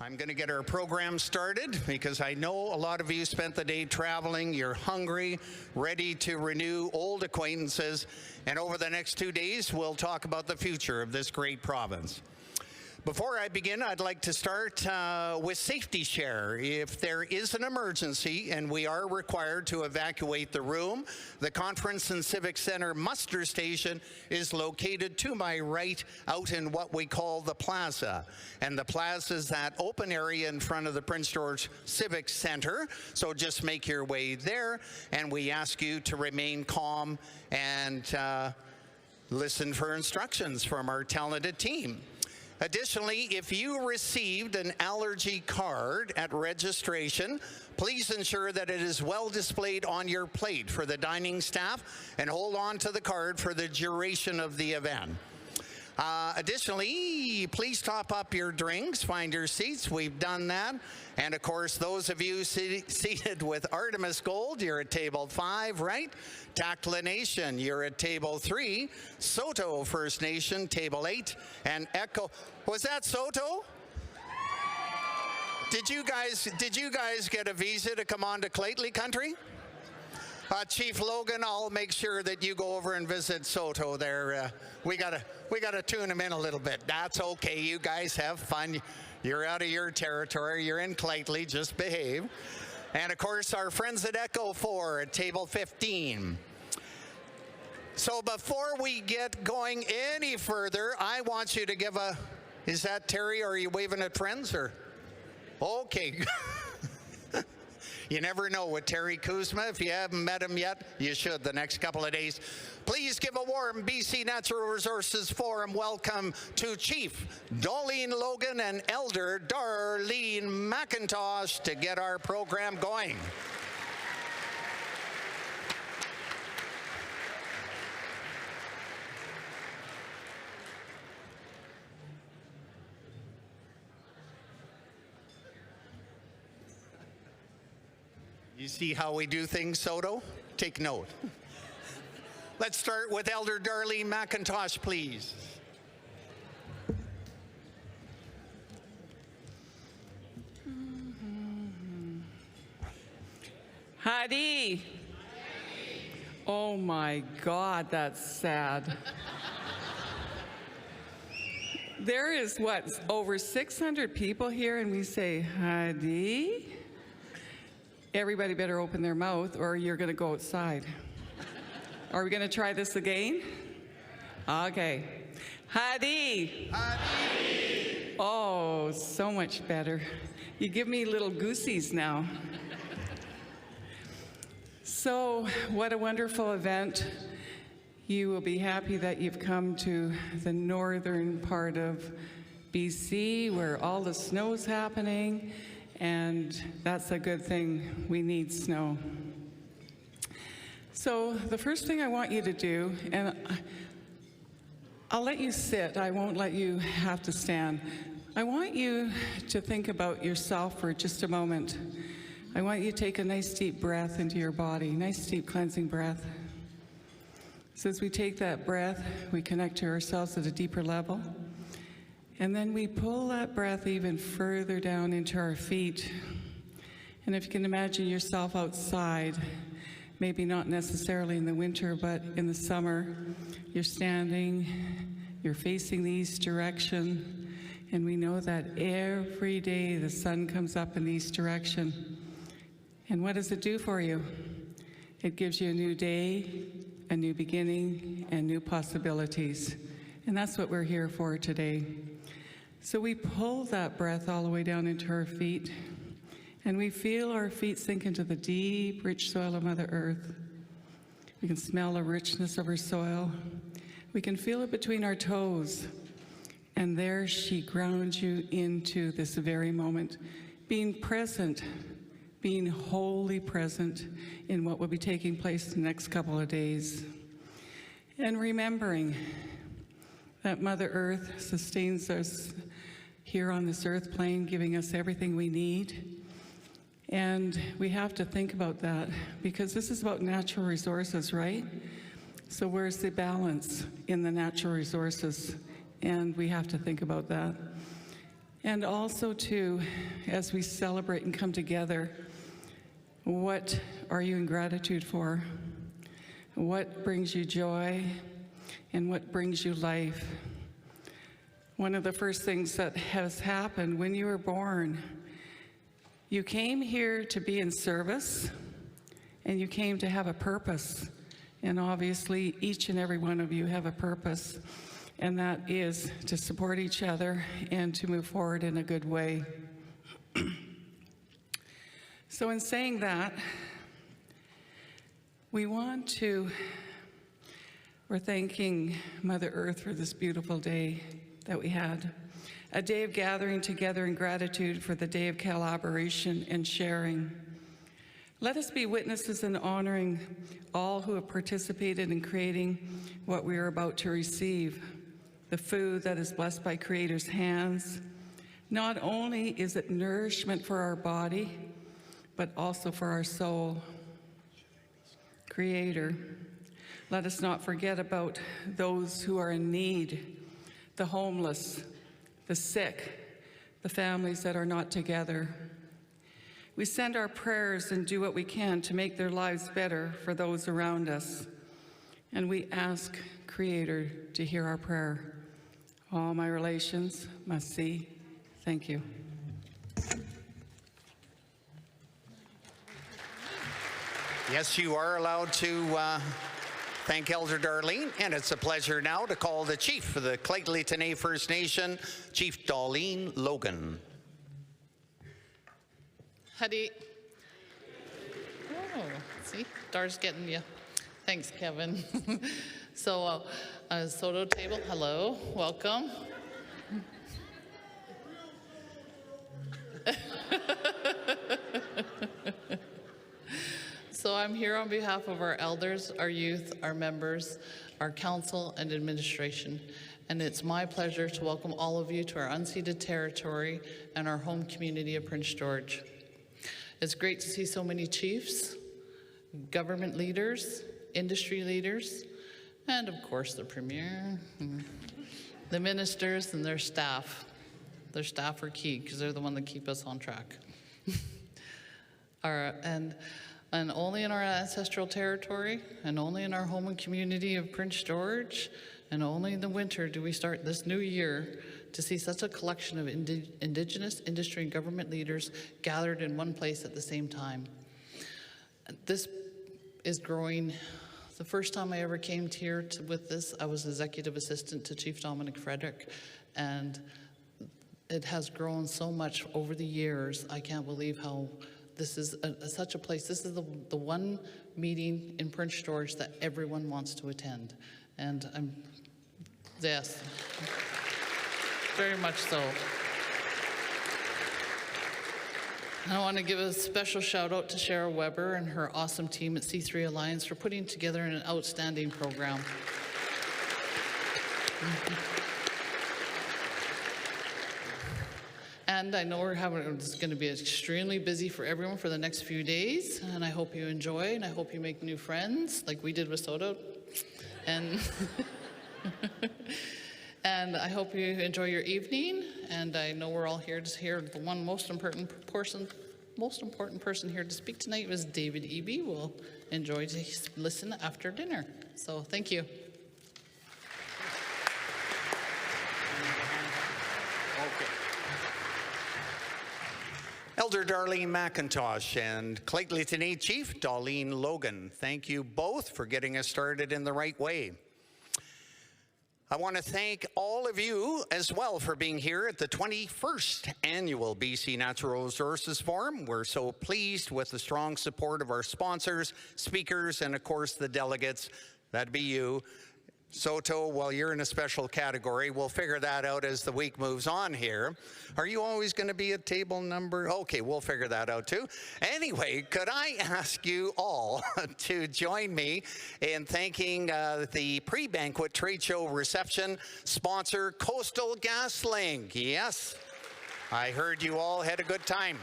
I'm going to get our program started because I know a lot of you spent the day traveling. You're hungry, ready to renew old acquaintances, and over the next 2 days, we'll talk about the future of this great province. Before I begin, I'd like to start with Safety Share. If there is an emergency and we are required to evacuate the room, the Conference and Civic Center muster station is located to my right out in what we call the plaza. And the plaza is that open area in front of the Prince George Civic Center. So just make your way there, and we ask you to remain calm and listen for instructions from our talented team. Additionally, if you received an allergy card at registration, please ensure that it is well displayed on your plate for the dining staff and hold on to the card for the duration of the event. Additionally, please top up your drinks, find your seats. We've done that. And of course, those of you seated with Artemis Gold, you're at table 5, right? Takla Nation, you're at table 3. Soto First Nation, table 8. And Echo, was that Soto? Did you guys get a visa to come on to Claytley country? Chief Logan, I'll make sure that you go over and visit Soto there. We gotta tune him in a little bit. That's okay. You guys have fun. You're out of your territory. You're in Claytley. Just behave. And of course, our friends at Echo 4 at table 15. So before we get going any further, I want you to give a. Is that Terry? Or are you waving at friends? Or okay. You never know with Terry Kuzma. If you haven't met him yet, you should the next couple of days. Please give a warm BC Natural Resources Forum welcome to Chief Dolene Logan and Elder Darlene McIntosh to get our program going. You see how we do things, Soto? Take note. Let's start with Elder Darlene McIntosh, please. Hadi. Oh my God, that's sad. There is, what, over 600 people here, and we say, Hadi? Everybody better open their mouth or you're going to go outside. Are we going to try this again? Okay. Hadi. Hadi. Oh, so much better. You give me little goosies now. So, what a wonderful event. You will be happy that you've come to the northern part of BC where all the snow's happening. And that's a good thing. We need snow. So the first thing I want you to do, and I'll let you sit, I won't let you have to stand. I want you to think about yourself for just a moment. I want you to take a nice deep breath into your body, nice deep cleansing breath. So as we take that breath, we connect to ourselves at a deeper level. And then we pull that breath even further down into our feet. And if you can imagine yourself outside, maybe not necessarily in the winter, but in the summer, you're standing, you're facing the east direction, and we know that every day the sun comes up in the east direction. And what does it do for you? It gives you a new day, a new beginning, and new possibilities. And that's what we're here for today. So we pull that breath all the way down into our feet, and we feel our feet sink into the deep, rich soil of Mother Earth. We can smell the richness of her soil. We can feel it between our toes. And there she grounds you into this very moment, being present, being wholly present in what will be taking place the next couple of days. And remembering that Mother Earth sustains us here on this earth plane, giving us everything we need. And we have to think about that because this is about natural resources, right? So where's the balance in the natural resources? And we have to think about that. And also too, as we celebrate and come together, what are you in gratitude for? What brings you joy and what brings you life? One of the first things that has happened when you were born, you came here to be in service and you came to have a purpose. And obviously, each and every one of you have a purpose, and that is to support each other and to move forward in a good way. So in saying that, we're thanking Mother Earth for this beautiful day that we had. A day of gathering together in gratitude for the day of collaboration and sharing. Let us be witnesses in honoring all who have participated in creating what we are about to receive, the food that is blessed by Creator's hands. Not only is it nourishment for our body, but also for our soul. Creator, let us not forget about those who are in need, the homeless, the sick, the families that are not together. We send our prayers and do what we can to make their lives better for those around us. And we ask Creator to hear our prayer. All my relations must see. Thank you. Yes, you are allowed to thank Elder Darlene, and it's a pleasure now to call the Chief of the Clayton First Nation, Chief Darlene Logan. Howdy. Oh, see, Dar's getting you. Thanks, Kevin. So, Soto table, hello, welcome. So I'm here on behalf of our elders, our youth, our members, our council, and administration. And it's my pleasure to welcome all of you to our unceded territory and our home community of Prince George. It's great to see so many chiefs, government leaders, industry leaders, and of course the Premier, the ministers and their staff. Their staff are key because they're the one that keep us on track. And only in our ancestral territory, and only in our home and community of Prince George, and only in the winter do we start this new year to see such a collection of Indigenous industry and government leaders gathered in one place at the same time. This is growing. The first time I ever came here with this, I was executive assistant to Chief Dominic Frederick, and it has grown so much over the years. I can't believe how this is such a place. This is the one meeting in Prince George that everyone wants to attend. And yes, very much so. I want to give a special shout out to Shara Weber and her awesome team at C3 Alliance for putting together an outstanding program. And I know it's going to be extremely busy for everyone for the next few days, and I hope you enjoy, and I hope you make new friends, like we did with Soto. And, and I hope you enjoy your evening, and I know we're all here to hear the one most important person here to speak tonight was David Eby. We'll enjoy to listen after dinner. So thank you. Elder Darlene McIntosh and Clayton Chief Darlene Logan, thank you both for getting us started in the right way. I want to thank all of you as well for being here at the 21st Annual BC Natural Resources Forum. We're so pleased with the strong support of our sponsors, speakers, and of course the delegates. That'd be you. Soto, well, you're in a special category. We'll figure that out as the week moves on here. Are you always going to be at table number? Okay, we'll figure that out too. Anyway, could I ask you all to join me in thanking the pre-banquet trade show reception sponsor, Coastal GasLink. Yes, I heard you all had a good time.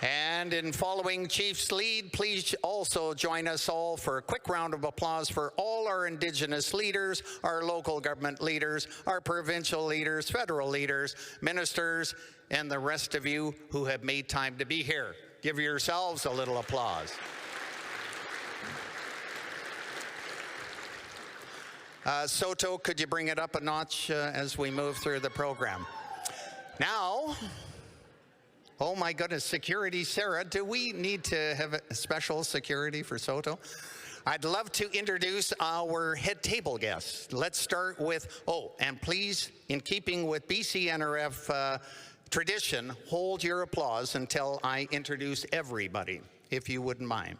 And And in following Chief's lead, please also join us all for a quick round of applause for all our Indigenous leaders, our local government leaders, our provincial leaders, federal leaders, ministers, and the rest of you who have made time to be here. Give yourselves a little applause. Soto, could you bring it up a notch as we move through the program? Now, oh my goodness, security, Sarah, do we need to have a special security for Soto? I'd love to introduce our head table guests. Let's start with, and please, in keeping with BCNRF tradition, hold your applause until I introduce everybody, if you wouldn't mind.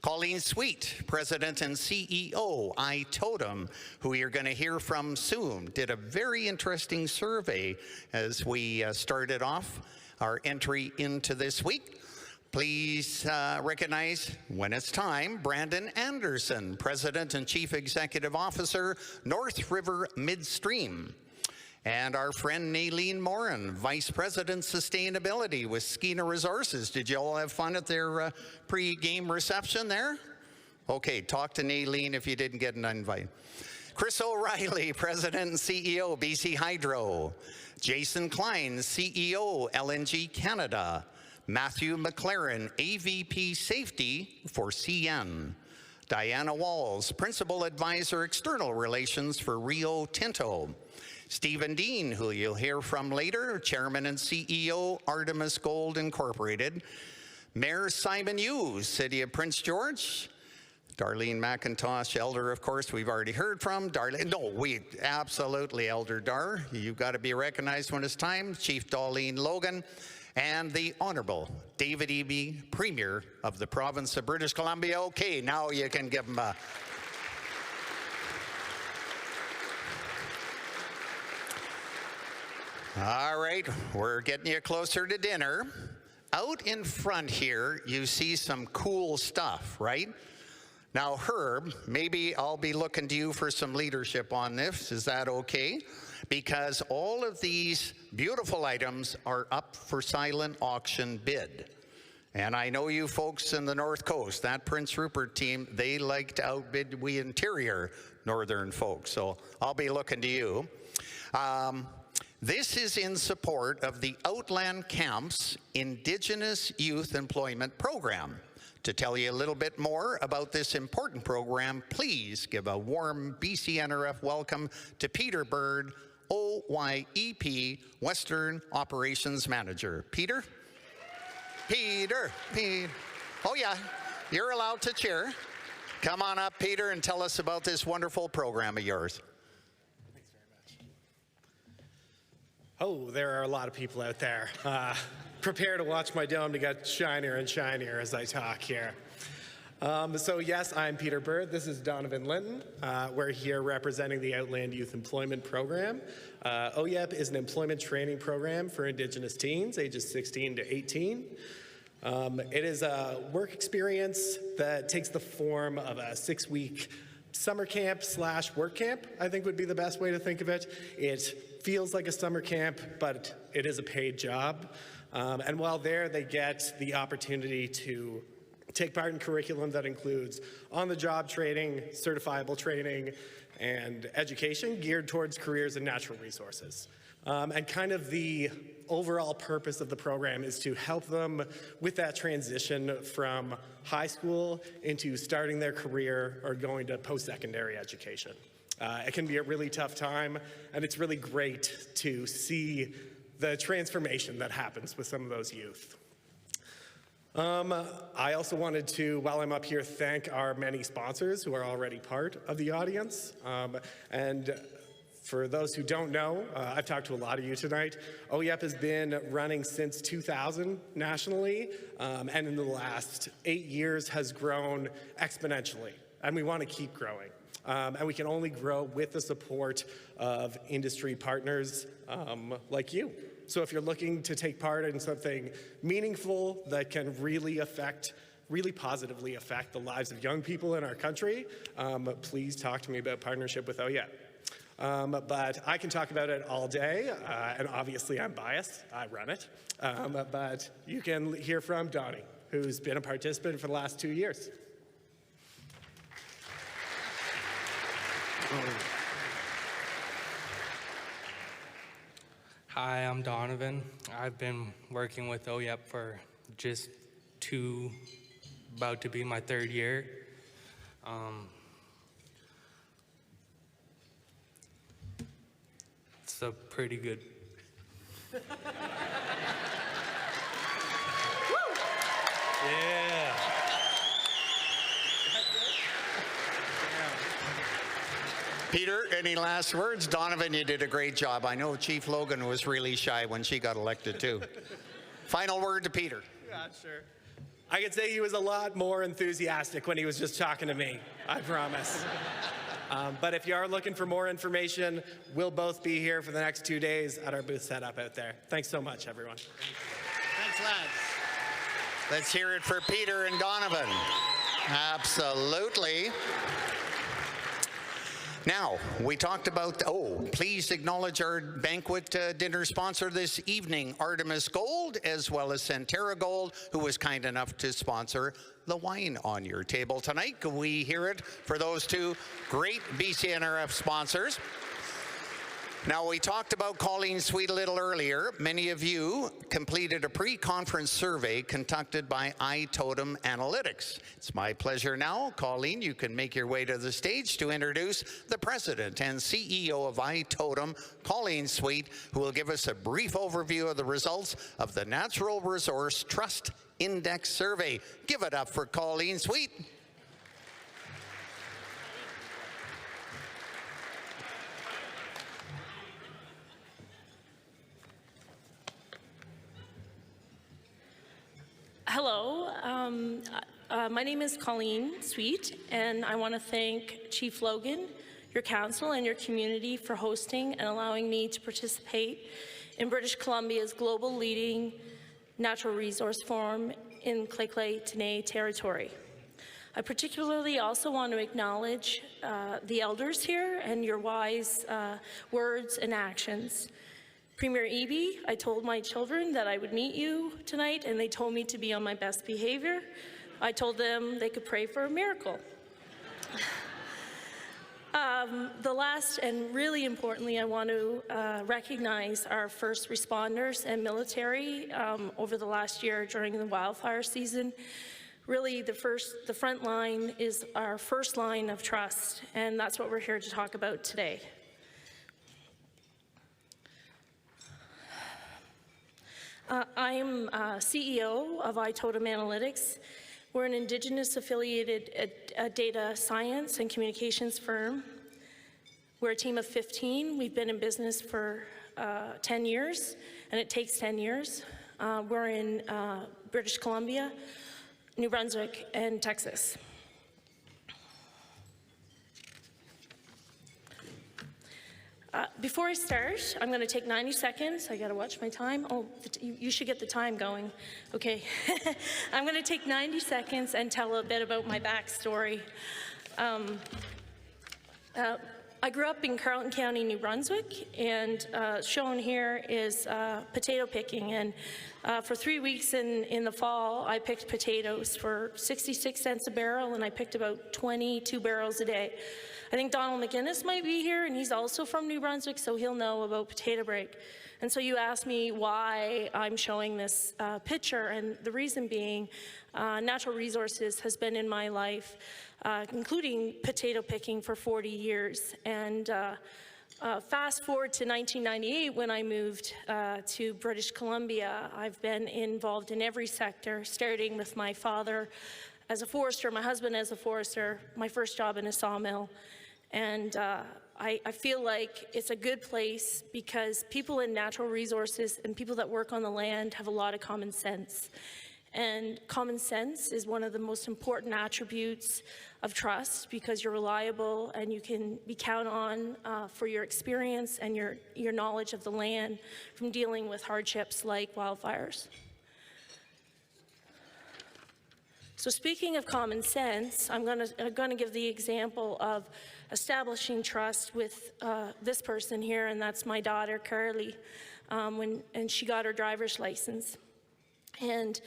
Colleen Sweet, President and CEO, iTotem, who you're going to hear from soon, did a very interesting survey as we started off our entry into this week. Please recognize, when it's time, Brandon Anderson, President and Chief Executive Officer, North River Midstream. And our friend Naylene Morin, Vice President Sustainability with Skeena Resources. Did you all have fun at their pre-game reception there? Okay, talk to Naylene if you didn't get an invite. Chris O'Reilly, President and CEO, BC Hydro. Jason Klein, CEO, LNG Canada. Matthew McLaren, AVP Safety for CN. Diana Walls, Principal Advisor, External Relations for Rio Tinto. Stephen Dean, who you'll hear from later, Chairman and CEO, Artemis Gold Incorporated. Mayor Simon Hughes, City of Prince George. Darlene McIntosh, Elder, of course, we've already heard from. Absolutely, Elder Dar. You've got to be recognized when it's time. Chief Darlene Logan. And the Honorable David Eby, Premier of the Province of British Columbia. Okay, now you can give him a... All right, we're getting you closer to dinner. Out in front here, you see some cool stuff, right? Now, Herb, maybe I'll be looking to you for some leadership on this. Is that okay? Because all of these beautiful items are up for silent auction bid. And I know you folks in the North Coast, that Prince Rupert team, they like to outbid we interior northern folks. So I'll be looking to you. This is in support of the Outland Camps Indigenous Youth Employment Program. To tell you a little bit more about this important program, please give a warm BCNRF welcome to Peter Bird, OYEP Western Operations Manager. Peter? Peter. Oh yeah, you're allowed to cheer. Come on up, Peter, and tell us about this wonderful program of yours. Thanks very much. Oh, there are a lot of people out there. Prepare to watch my dome to get shinier and shinier as I talk here. So yes, I'm Peter Bird. This is Donovan Linton. We're here representing the Outland Youth Employment Program. OYEP is an employment training program for Indigenous teens, ages 16 to 18. It is a work experience that takes the form of a 6-week summer camp / work camp, I think would be the best way to think of it. It feels like a summer camp, but it is a paid job. And while there, they get the opportunity to take part in curriculum that includes on-the-job training, certifiable training, and education geared towards careers in natural resources. And kind of the overall purpose of the program is to help them with that transition from high school into starting their career or going to post-secondary education. It can be a really tough time, and it's really great to see the transformation that happens with some of those youth. I also wanted to, while I'm up here, thank our many sponsors who are already part of the audience. And for those who don't know, I've talked to a lot of you tonight. OYEP has been running since 2000 nationally, and in the last 8 years has grown exponentially, and we want to keep growing. And we can only grow with the support of industry partners like you. So if you're looking to take part in something meaningful that can really positively affect the lives of young people in our country, please talk to me about partnership with OYEP. But I can talk about it all day, and obviously I'm biased. I run it. But you can hear from Donnie, who's been a participant for the last 2 years. Hi, I'm Donovan. I've been working with OYEP for just about to be my 3rd year. It's a pretty good. Yeah. Peter, any last words? Donovan, you did a great job. I know Chief Logan was really shy when she got elected too. Final word to Peter. Yeah, sure. I could say he was a lot more enthusiastic when he was just talking to me, I promise. But if you are looking for more information, we'll both be here for the next 2 days at our booth setup out there. Thanks so much, everyone. Thanks, lads. Let's hear it for Peter and Donovan. Absolutely. Now, we talked about, please acknowledge our banquet dinner sponsor this evening, Artemis Gold, as well as Centerra Gold, who was kind enough to sponsor the wine on your table tonight. Can we hear it for those two great BCNRF sponsors? Now, we talked about Colleen Sweet a little earlier. Many of you completed a pre-conference survey conducted by iTotem Analytics. It's my pleasure now, Colleen, you can make your way to the stage to introduce the president and CEO of iTotem, Colleen Sweet, who will give us a brief overview of the results of the Natural Resource Trust Index Survey. Give it up for Colleen Sweet. Hello, my name is Colleen Sweet, and I want to thank Chief Logan, your council, and your community for hosting and allowing me to participate in British Columbia's global leading natural resource forum in Clay-Clay-Tenay territory. I particularly also want to acknowledge the elders here and your wise words and actions. Premier Eby, I told my children that I would meet you tonight, and they told me to be on my best behavior. I told them they could pray for a miracle. The last, and really importantly, I want to recognize our first responders and military over the last year during the wildfire season. Really, the front line is our first line of trust, and that's what we're here to talk about today. I'm CEO of iTotem Analytics. We're an Indigenous affiliated data science and communications firm. We're a team of 15. We've been in business for 10 years, and it takes 10 years. We're in British Columbia, New Brunswick, and Texas. Before I start, I'm going to take 90 seconds. I got to watch my time. Oh, you should get the time going. Okay. I'm going to take 90 seconds and tell a bit about my backstory. I grew up in Carleton County, New Brunswick, and shown here is potato picking. And for 3 weeks in the fall, I picked potatoes for 66 cents a barrel, and I picked about 22 barrels a day. I think Donald McGinnis might be here, and he's also from New Brunswick, so he'll know about potato break. And so you asked me why I'm showing this picture, and the reason being natural resources has been in my life, including potato picking for 40 years. And fast forward to 1998 when I moved to British Columbia. I've been involved in every sector, starting with my father as a forester, my husband as a forester, my first job in a sawmill. And I feel like it's a good place because people in natural resources and people that work on the land have a lot of common sense. And common sense is one of the most important attributes of trust because you're reliable and you can be counted on for your experience and your knowledge of the land from dealing with hardships like wildfires. So speaking of common sense, I'm going to give the example of establishing trust with this person here, and that's my daughter, Carly, and she got her driver's license. And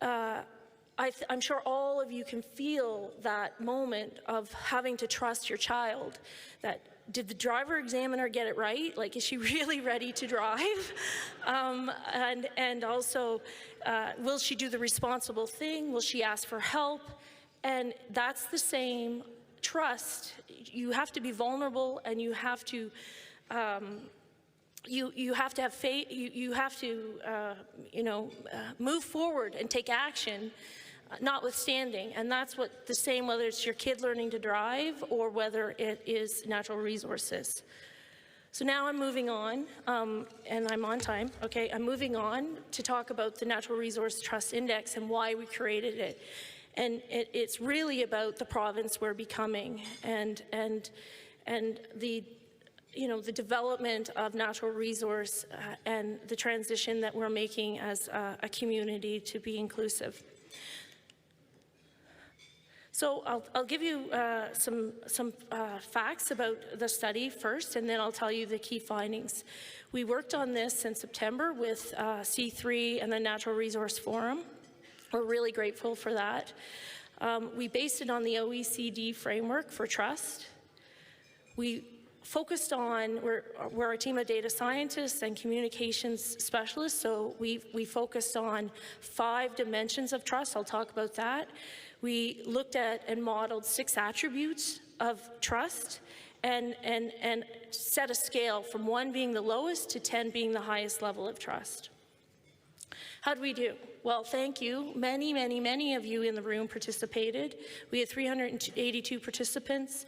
I'm sure all of you can feel that moment of having to trust your child, that did the driver examiner get it right? Like, is she really ready to drive? And also, will she do the responsible thing? Will she ask for help? And that's the same trust. You have to be vulnerable, and you have to you have to have faith. You have to move forward and take action, notwithstanding. And that's what the same, whether it's your kid learning to drive or whether it is natural resources. So now I'm moving on, and I'm on time. Okay, I'm moving on to talk about the Natural Resource Trust Index and why we created it. And it's really about the province we're becoming, and the the development of natural resource and the transition that we're making as a community to be inclusive. So I'll give you some facts about the study first, and then I'll tell you the key findings. We worked on this in September with C3 and the Natural Resource Forum. We're really grateful for that. We based it on the OECD framework for trust. We focused on, we're a team of data scientists and communications specialists, so we focused on 5 dimensions of trust. I'll talk about that. We looked at and modeled 6 attributes of trust and set a scale from 1 being the lowest to 10 being the highest level of trust. How did we do? Well, thank you. Many, many, many of you in the room participated. We had 382 participants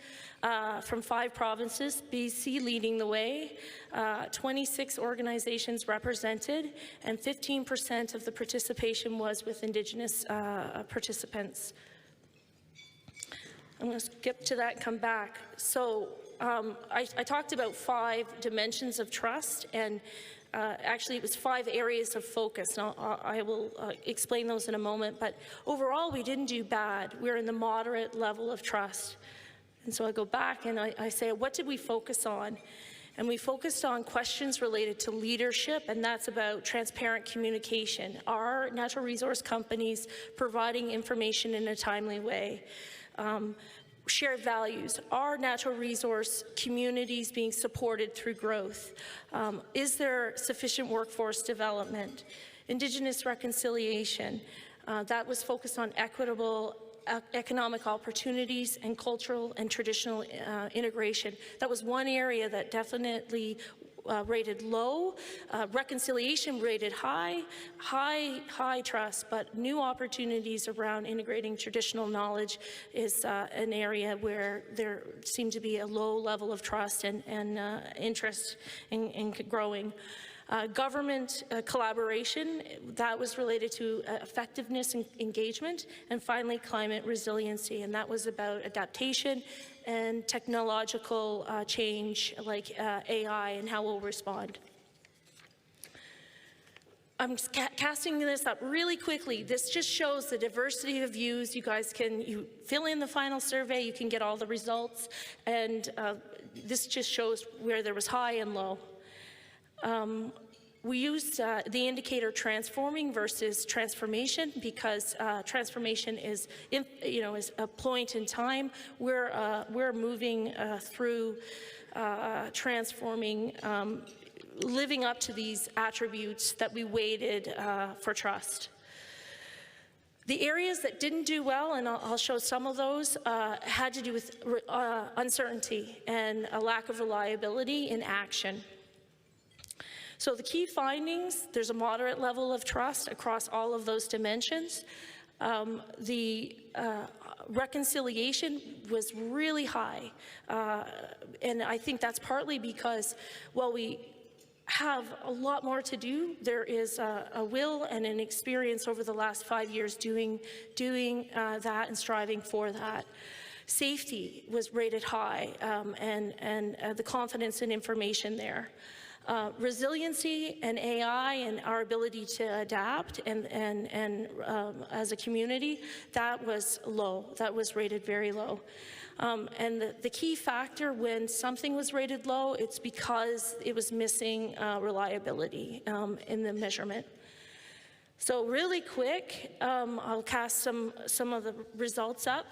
from 5 provinces, BC leading the way, 26 organizations represented, and 15% of the participation was with Indigenous participants. I'm going to skip to that and come back. So I talked about 5 dimensions of trust, and actually, it was 5 areas of focus. Now, I will explain those in a moment, but overall, we didn't do bad. We're in the moderate level of trust. And so I go back and I say, what did we focus on? And we focused on questions related to leadership, and that's about transparent communication. Are natural resource companies providing information in a timely way? Shared values. Are natural resource communities being supported through growth? Is there sufficient workforce development? Indigenous reconciliation. That was focused on equitable economic opportunities and cultural and traditional integration. That was one area that definitely rated low, reconciliation rated high trust, but new opportunities around integrating traditional knowledge is an area where there seemed to be a low level of trust and interest in growing. Government collaboration, that was related to effectiveness and engagement, and finally climate resiliency, and that was about adaptation and technological change like AI and how we'll respond. I'm casting this up really quickly. This just shows the diversity of views. You guys you fill in the final survey, you can get all the results, and this just shows where there was high and low. We used the indicator transforming versus transformation because transformation is, is a point in time. We're moving through transforming, living up to these attributes that we weighted for trust. The areas that didn't do well, and I'll show some of those, had to do with uncertainty and a lack of reliability in action. So the key findings, there's a moderate level of trust across all of those dimensions. The reconciliation was really high. And I think that's partly because, while we have a lot more to do, there is a will and an experience over the last 5 years doing that and striving for that. Safety was rated high, and the confidence in information there. Resiliency and AI and our ability to adapt and as a community, that was low. That was rated very low. And the key factor when something was rated low, it's because it was missing reliability in the measurement. So really quick, I'll cast some of the results up.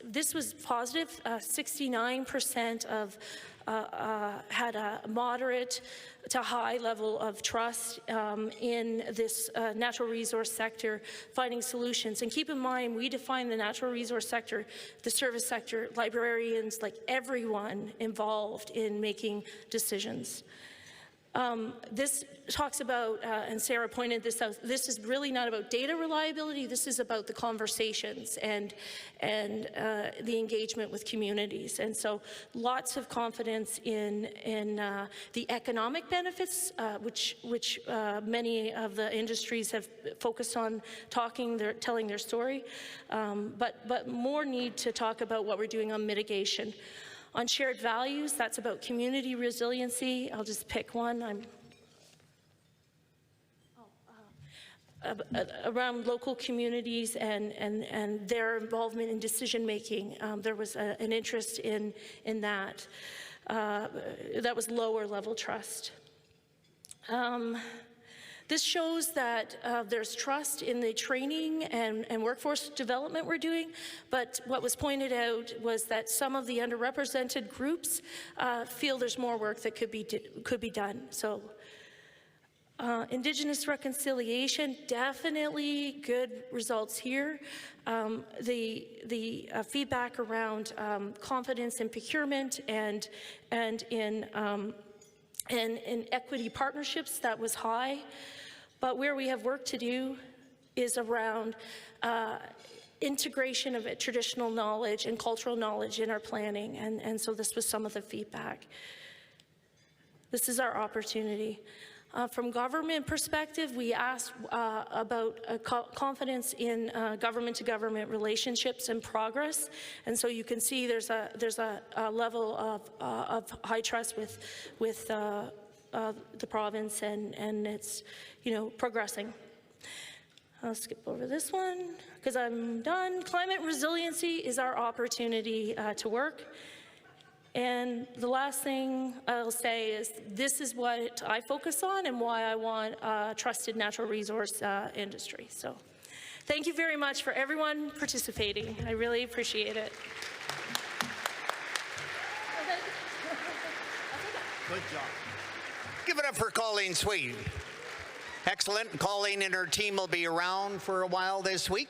This was positive. 69% of had a moderate to high level of trust in this natural resource sector finding solutions. And keep in mind, we define the natural resource sector, the service sector, librarians, like everyone involved in making decisions. This talks about, and Sarah pointed this out, this is really not about data reliability, this is about the conversations and the engagement with communities. And so lots of confidence in the economic benefits, which many of the industries have focused on telling their story, but more need to talk about what we're doing on mitigation. On shared values, that's about community resiliency. I'll just pick one. Around local communities and their involvement in decision making. There was an interest in that. That was lower level trust. This shows that there's trust in the training and workforce development we're doing, but what was pointed out was that some of the underrepresented groups feel there's more work that could be done. So Indigenous reconciliation, definitely good results here. The feedback around confidence in procurement and in equity partnerships, that was high. But where we have work to do is around integration of traditional knowledge and cultural knowledge in our planning, and so this was some of the feedback. This is our opportunity. From government perspective, we asked about confidence in government-to-government relationships and progress, and so you can see there's a level of high trust with the province, and it's progressing. I'll skip over this one because I'm done. Climate resiliency is our opportunity to work. And the last thing I'll say is this is what I focus on and why I want a trusted natural resource industry. So thank you very much for everyone participating. I really appreciate it. Good job. Give it up for Colleen Sweet. Excellent. Colleen and her team will be around for a while this week.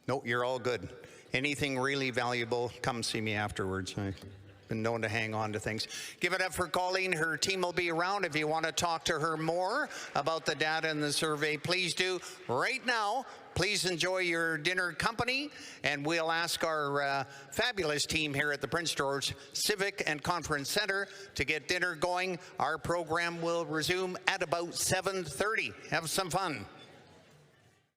No, you're all good. Anything really valuable, come see me afterwards. I've been known to hang on to things. Give it up for Colleen. Her team will be around. If you want to talk to her more about the data in the survey, please do right now. Please enjoy your dinner company, and we'll ask our fabulous team here at the Prince George Civic and Conference Center to get dinner going. Our program will resume at about 7:30. Have some fun.